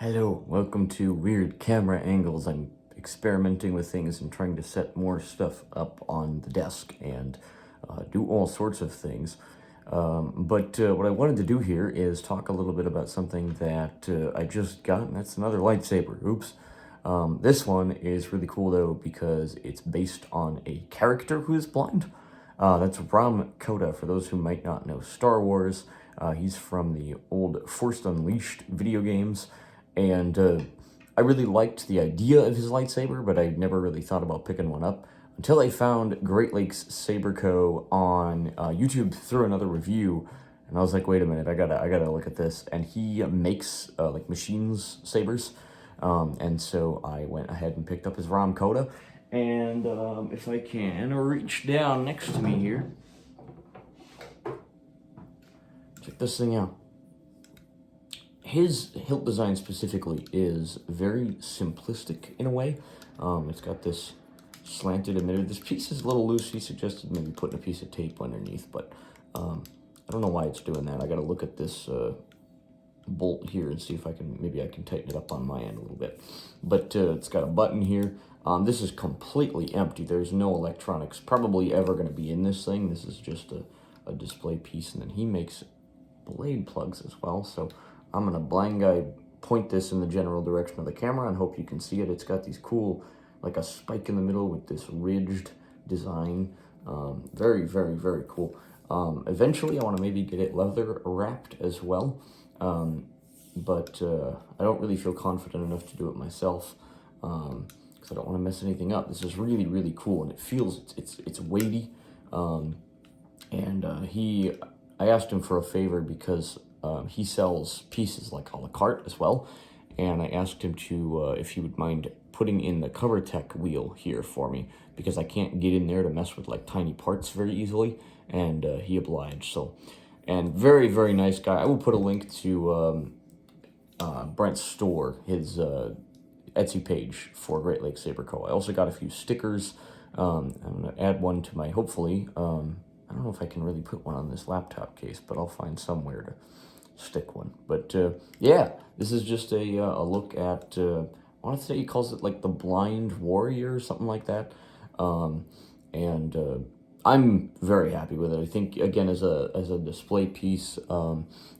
Hello, welcome to Weird Camera Angles. I'm experimenting with things and trying to set more stuff up on the desk and do all sorts of things. But what I wanted to do here is talk a little bit about something that I just got, and that's another lightsaber. Oops. This one is really cool though because it's based on a character who is blind. That's Ram Koda, for those who might not know Star Wars. He's from the old Force Unleashed video games, and I really liked the idea of his lightsaber, but I never really thought about picking one up until I found Great Lakes Saber Co. on YouTube through another review, and I was like, wait a minute, I gotta look at this. And he makes like machines sabers, and so I went ahead and picked up his Ram Koda. And if I can reach down next to me here, check this thing out. His hilt design specifically is very simplistic in a way. It's got this slanted emitter. This piece is a little loose. He suggested maybe putting a piece of tape underneath, but I don't know why it's doing that. I gotta look at this bolt here and see if maybe I can tighten it up on my end a little bit. But it's got a button here. This is completely empty. There's no electronics probably ever going to be in this thing. This is just a display piece, and then he makes blade plugs as well. So I'm going to blind guy point this in the general direction of the camera and hope you can see it. It's got these cool, like a spike in the middle with this ridged design. Very, very, very cool. Eventually I want to maybe get it leather wrapped as well. But I don't really feel confident enough to do it myself, because I don't want to mess anything up. This is really, really cool, and it feels, it's weighty. I asked him for a favor because he sells pieces like a la carte as well, and I asked him to if he would mind putting in the cover tech wheel here for me, because I can't get in there to mess with like tiny parts very easily, and he obliged. So, and very, very nice guy. I will put a link to Brent's store, his Etsy page for Great Lakes Saber Co. I also got a few stickers. I'm going to add one to my, hopefully, I don't know if I can really put one on this laptop case, but I'll find somewhere to stick one. But yeah, this is just a look at, I want to say he calls it like the Blind Warrior or something like that. I'm very happy with it. I think, again, as a display piece,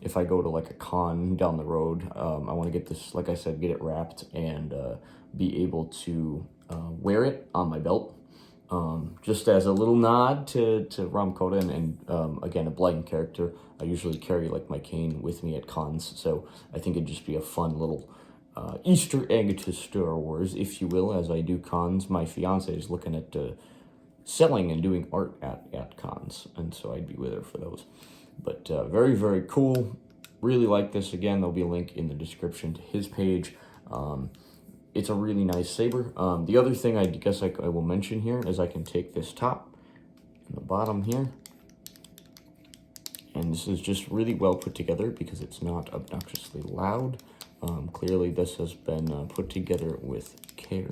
if I go to like a con down the road, I want to get this, like I said, get it wrapped and be able to wear it on my belt, just as a little nod to Ram Koda, and again, a blind character. I usually carry like my cane with me at cons, so I think it'd just be a fun little Easter egg to Star Wars, if you will, as I do cons. My fiance is looking at selling and doing art at cons, and so I'd be with her for those. But very, very cool. Really like this. Again, there'll be a link in the description to his page. It's a really nice saber. The other thing I guess I will mention here is I can take this top and the bottom here, and this is just really well put together because it's not obnoxiously loud. Clearly this has been put together with care.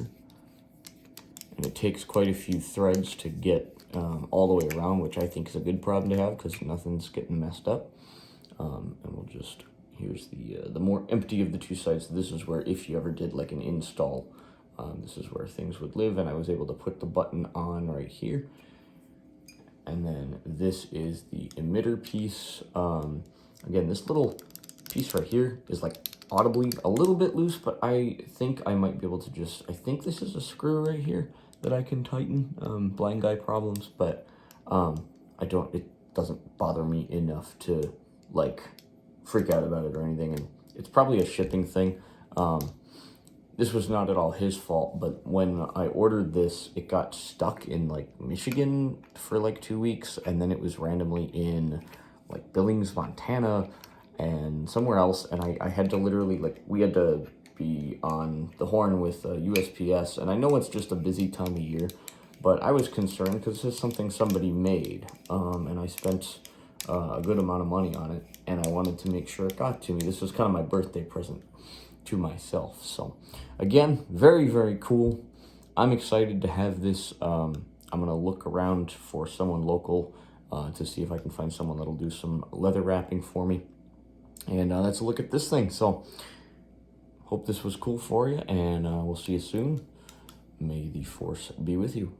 And it takes quite a few threads to get all the way around, which I think is a good problem to have because nothing's getting messed up. And we'll just, here's the more empty of the two sides. This is where, if you ever did like an install, this is where things would live. And I was able to put the button on right here. And then this is the emitter piece. Again, this little piece right here is like audibly a little bit loose, but I think I might be able to just, I think this is a screw right here that I can tighten. Blind guy problems, but it doesn't bother me enough to like freak out about it or anything. And it's probably a shipping thing. This was not at all his fault, but when I ordered this, it got stuck in like Michigan for like 2 weeks, and then it was randomly in like Billings, Montana, and somewhere else, and I had to literally, like, we had to be on the horn with USPS, and I know it's just a busy time of year, but I was concerned because this is something somebody made, and I spent a good amount of money on it, and I wanted to make sure it got to me. This was kind of my birthday present to myself. So again, very, very cool. I'm excited to have this. I'm gonna look around for someone local to see if I can find someone that'll do some leather wrapping for me. And let's look at this thing. So hope this was cool for you, and we'll see you soon. May the Force be with you.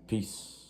Peace.